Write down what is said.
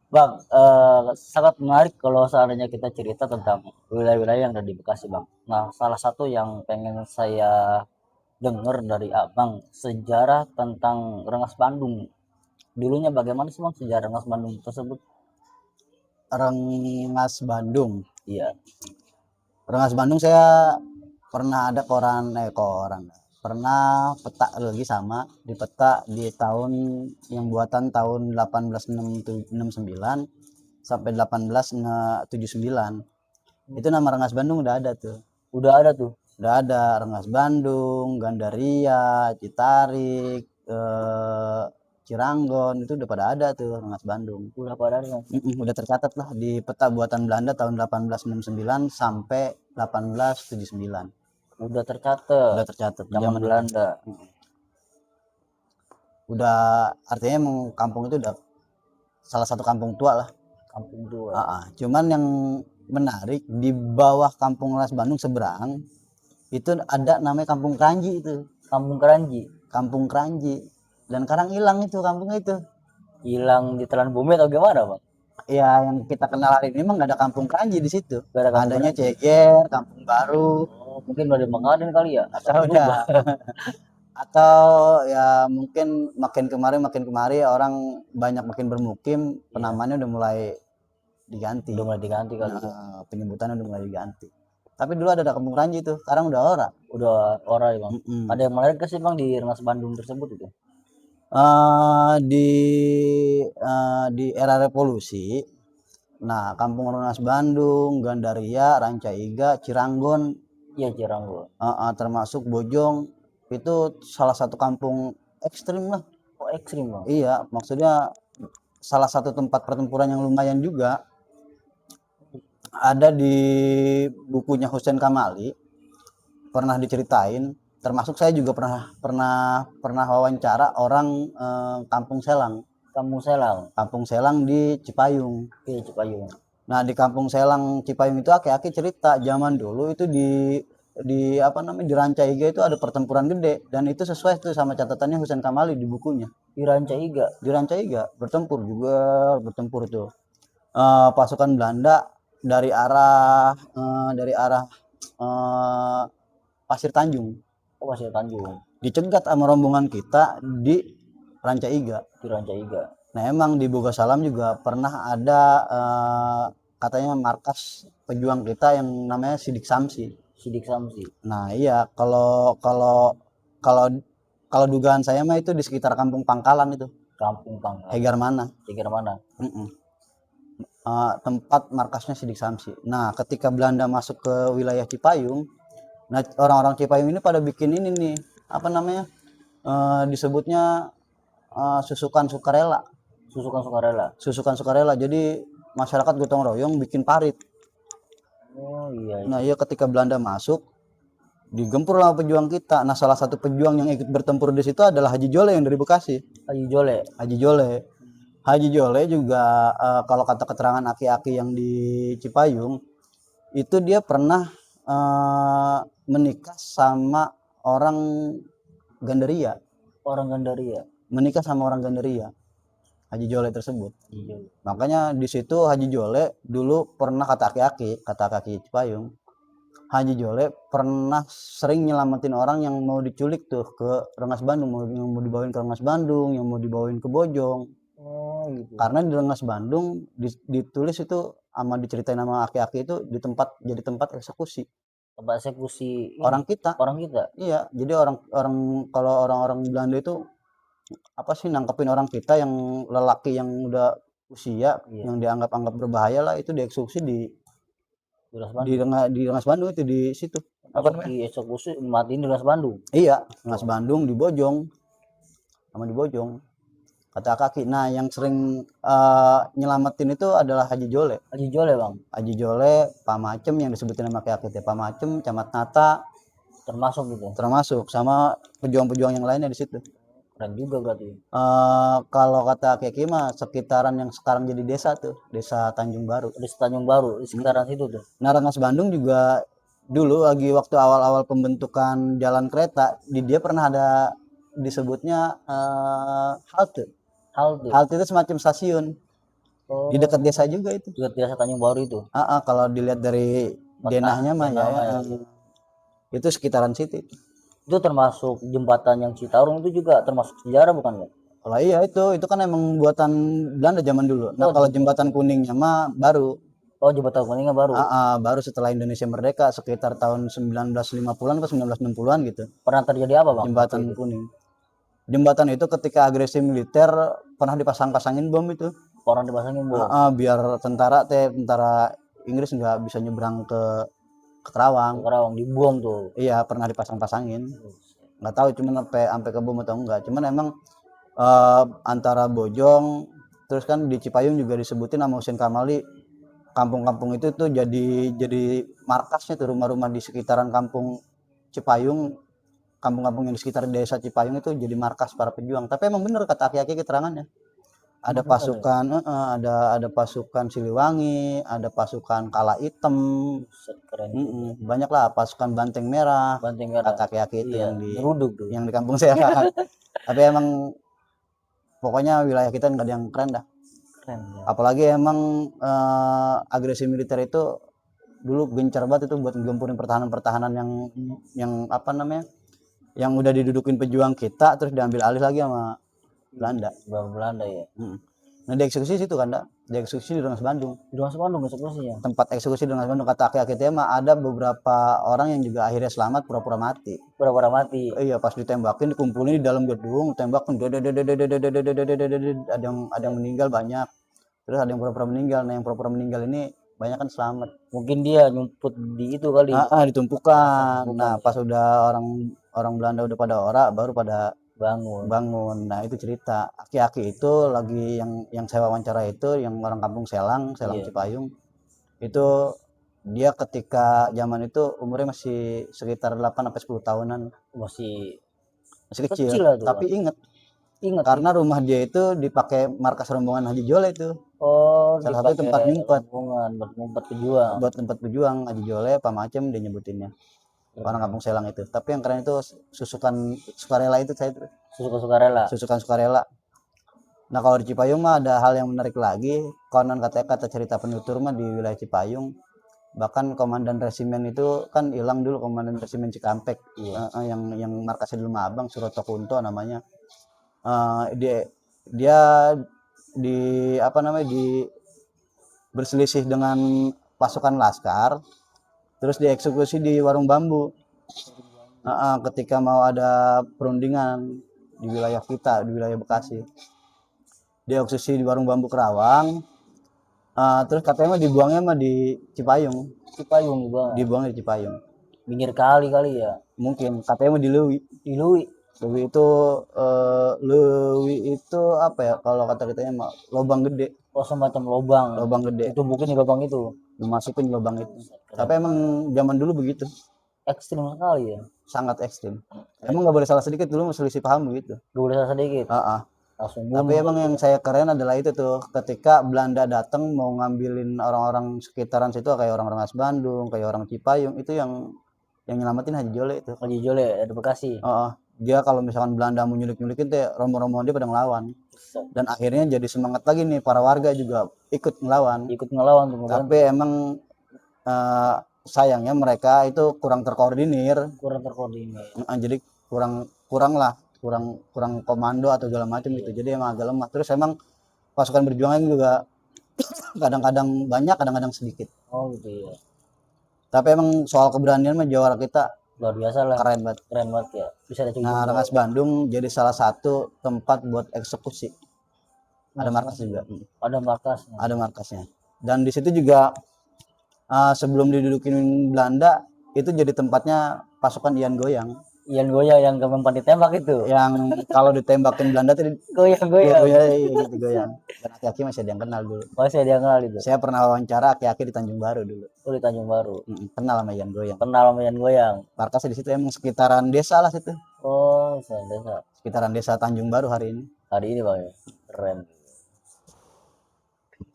Bang, sangat menarik kalau seandainya kita cerita tentang wilayah-wilayah yang ada di Bekasi, Bang. Nah, salah satu yang pengen saya dengar dari Abang, sejarah tentang Rengas Bandung. Dulunya bagaimana sih, Bang, sejarah Rengas Bandung tersebut? Rengas Bandung. Iya, Rengas Bandung saya pernah ada koran, pernah peta lagi sama di peta di tahun yang buatan tahun 1869 sampai 1879. Itu nama Rengas Bandung udah ada tuh. udah ada tuh. Udah ada Rengas Bandung, Gandaria, Citarik, Ciranggon, itu udah pada ada tuh Rengas Bandung. Udah pada ada, Bang. Udah tercatat lah di peta buatan Belanda tahun 1869 sampai 1879. Udah tercatat Udah tercatat di zaman zaman itu. Belanda. Udah artinya emang kampung itu udah salah satu kampung tua lah. Kampung tua. Cuman yang menarik di bawah kampung Rengas Bandung seberang itu ada namanya Kampung Keranji itu. Kampung Keranji. Kampung Keranji. Dan sekarang hilang itu kampungnya itu. Hilang di telan bumi atau gimana, Bang? Ya yang kita kenal hari ini emang nggak ada Kampung Keranji di situ. Gak ada Kampung Adanya Keranji. Ceger, Kampung Baru, Oh, mungkin udah dimengadin kali ya, atau atau berubah. udah atau ya mungkin makin kemari orang banyak makin bermukim, Iya, penamaannya udah mulai diganti. udah mulai diganti kali ya. Penyebutannya udah mulai diganti. Tapi dulu ada Kampung Keranji tuh, sekarang udah ora. Udah orang ya, Bang. Mm-mm. Ada yang menarik gak sih, Bang, di Rengas Bandung tersebut itu? Di di era revolusi, nah Kampung Rengas Bandung, Gandaria, Rancaiga, Ciranggon, Iya, Ciranggo. termasuk Bojong itu salah satu kampung ekstrim lah. Oh, ekstrim, Bang. Iya, maksudnya salah satu tempat pertempuran yang lumayan juga. Ada di bukunya Hussein Kamali, pernah diceritain. Termasuk saya juga pernah pernah pernah wawancara orang Kampung Selang. Kampung Selang. Kampung Selang di Cipayung. Iya, Cipayung. Nah di Kampung Selang Cipayung itu aki-aki cerita zaman dulu itu di apa namanya di Rancaiga itu ada pertempuran gede dan itu sesuai tuh sama catatannya Hussein Kamali di bukunya. Di Rancaiga. Di Rancaiga bertempur tuh pasukan Belanda dari arah eh, Pasir Tanjung Oh, Pasir Tanjung. dicegat sama rombongan kita di Rancaiga. Di Rancaiga. Nah emang di Bogasalam juga pernah ada katanya markas pejuang kita yang namanya Sidik Samsi. Sidik Samsi. Nah iya kalau kalau kalau kalau dugaan saya mah itu di sekitar Kampung Pangkalan itu. Kampung Pangkal. Hegar mana? Hegar mana? Tempat markasnya Sidik Samsi. Nah ketika Belanda masuk ke wilayah Cipayung, nah orang-orang Cipayung ini pada bikin ini nih apa namanya disebutnya susukan sukarela. Susukan sukarela. Susukan sukarela. Jadi masyarakat gotong royong bikin parit. Oh, iya. Nah iya ketika Belanda masuk digempur sama pejuang kita. Nah salah satu pejuang yang ikut bertempur di situ adalah Haji Jole yang dari Bekasi. Haji Jole. Haji Jole. Haji Jole juga kalau kata keterangan aki-aki yang di Cipayung itu dia pernah menikah sama orang Gandaria. Orang Gandaria. Menikah sama orang Gandaria. Haji Jole tersebut. Iya. Makanya di situ Haji Jole dulu pernah kata kaki Cipayung, Haji Jole pernah sering nyelamatin orang yang mau diculik tuh ke Rengas Bandung, yang mau dibawain ke Rengas Bandung, yang mau dibawain ke Bojong. Oh, gitu. Karena di Rengas Bandung ditulis itu sama diceritain nama aki-aki itu jadi tempat eksekusi Tempat eksekusi orang kita. orang kita. Iya, jadi kalau orang-orang Belanda itu apa sih nangkepin orang kita yang lelaki yang udah usia yang dianggap berbahaya lah itu dieksekusi di Rengas Bandung itu di situ. Apa namanya? Dieksekusi matiin di Rengas Bandung. Iya, Rengas Bandung di Bojong. Sama di Bojong. Kata kaki. Nah, yang sering nyelamatin itu adalah Haji Jole. Haji Jole, Bang. Haji Jole, Pak Macem yang disebutin nama kaki Pak Macem, Camat Nata Termasuk gitu. termasuk sama pejuang-pejuang yang lainnya di situ. Keren juga berarti. Kalau kata Keki mah sekitaran yang sekarang jadi desa tuh, Desa Tanjung Baru. Desa Tanjung Baru, di sekitaran situ tuh. Nah, Rengas Bandung juga dulu lagi waktu awal-awal pembentukan jalan kereta, dia pernah ada disebutnya halte. Halte. Halte itu semacam stasiun. Oh, di dekat desa juga itu. dekat desa Tanjung Baru itu. Kalau dilihat dari denahnya mah ya, Denah ya. itu sekitaran situ. Itu termasuk jembatan yang Citarum itu juga termasuk sejarah bukan ya? Kalau iya itu kan emang buatan Belanda zaman dulu. Nah, Oh, kalau jembatan kuningnya mah baru. Oh, jembatan kuningnya baru. Baru setelah Indonesia merdeka sekitar tahun 1950-an ke 1960-an gitu. Pernah terjadi apa, Bang? Jembatan kuning. Jembatan itu ketika agresi militer pernah dipasang-pasangin bom itu. Orang dipasangin bom. Biar tentara Inggris nggak bisa nyebrang ke Kerawang. Kerawang dibom tuh. Iya, pernah dipasang-pasangin. Nggak tahu cuman sampai ke bom atau enggak. Cuman emang antara Bojong terus kan di Cipayung juga disebutin sama Husein Kamali, kampung-kampung itu tuh jadi markasnya tuh, rumah-rumah di sekitaran kampung Cipayung, kampung-kampung yang di sekitar desa Cipayung itu jadi markas para pejuang. Tapi emang bener kata aki-aki keterangannya, ada pasukan ada pasukan Siliwangi, ada pasukan Kala Hitam, Keren. banyak lah pasukan Banteng Merah, kata aki-aki itu yang di kampung saya. Tapi emang pokoknya wilayah kita nggak ada yang keren dah. Keren, ya. Apalagi emang agresi militer itu dulu gencar banget itu buat ngempurin pertahanan-pertahanan yang apa namanya, yang udah didudukin pejuang kita terus diambil alih lagi sama Belanda. Belanda ya. Nah, dieksekusi situ kan, dieksekusi di Rengas Bandung. Di Rengas Bandung eksekusinya. Tempat eksekusi di Rengas Bandung, kata aki-aki mah ada beberapa orang yang juga akhirnya selamat pura-pura mati. Pura-pura mati. Iya, pas ditembakin dikumpulin di dalam gedung, tembakin ada yang meninggal banyak. Terus ada yang pura-pura meninggal. Nah, yang pura-pura meninggal ini banyak kan selamat. Mungkin dia nyumput di itu kali. Ditumpukan. Nah, pas udah orang Belanda udah pada baru pada bangun. Nah, itu cerita aki-aki itu lagi yang saya wawancara itu yang orang kampung Selang Cipayung. Itu dia ketika zaman itu umurnya masih sekitar 8 sampai 10 tahunan. Masih kecil tapi inget karena rumah dia itu dipakai markas rombongan Haji Jole itu. Salah satu tempat ngumpet pejuang. Buat tempat pejuang Haji Jole, Pak Macem dia nyebutinnya. Orang kampung Selang itu. Tapi yang keren itu susukan sukarela itu saya. Susukan sukarela. Nah, kalau di Cipayung mah ada hal yang menarik lagi. Konon kata cerita penutur mah di wilayah Cipayung. Bahkan komandan resimen itu kan hilang dulu, komandan resimen Cikampek. Yang markasnya dulu Mabang, Suroto Kunto namanya. Dia berselisih dengan pasukan Laskar, terus dieksekusi di Warung Bambu. Ketika mau ada perundingan di wilayah kita, di wilayah Bekasi, dieksekusi di Warung Bambu Kerawang. Terus katanya dibuangnya mah di Cipayung. Dibuang di Cipayung. Pinggir kali ya. Mungkin katanya mah di Lewi. Lewi itu apa ya kalau kata kitanya mah lobang gede. Semacam lobang gede. Ditumbukin di lobang itu. Dimasukin lobang itu. Tapi emang zaman dulu begitu. Ekstrim sekali ya. Sangat ekstrim. Emang nggak boleh salah sedikit dulu selisih paham begitu. Nggak boleh salah sedikit. Tapi emang yang saya keren adalah itu tuh ketika Belanda datang mau ngambilin orang-orang sekitaran situ kayak orang Rengas Bandung, kayak orang Cipayung, itu yang nyelamatin Haji Jole itu. Haji Jole dari Bekasi. Dia kalau misalkan Belanda mau nyulik-nyulikin teh rombongan dia pada ngelawan. Dan akhirnya jadi semangat lagi nih para warga juga ikut ngelawan. Tapi emang sayangnya mereka itu kurang terkoordinir. Jadi kurang komando atau segala macam gitu. Jadi emang agak lemah. Terus emang pasukan berjuangan juga kadang-kadang banyak, kadang-kadang sedikit. Gitu ya. Tapi emang soal keberanian mah Jawara kita luar biasa lah. Keren banget ya. Bisa Nah, Rengas Bandung jadi salah satu tempat buat eksekusi. Ada markas juga. Ada markasnya. Dan di situ juga sebelum didudukin Belanda itu jadi tempatnya pasukan Ian Goyang yang gampang ditembak itu. Yang kalau ditembakin Belanda tuh goyang. Dan aki-aki masih ada yang kenal dulu. Itu. Saya pernah wawancara aki-aki di Tanjung Baru dulu. Di Tanjung Baru. Kenal sama Ian Goyang. Markasnya di situ emang sekitaran desa lah situ. Desa. Sekitaran desa Tanjung Baru hari ini. Bang ya. Keren.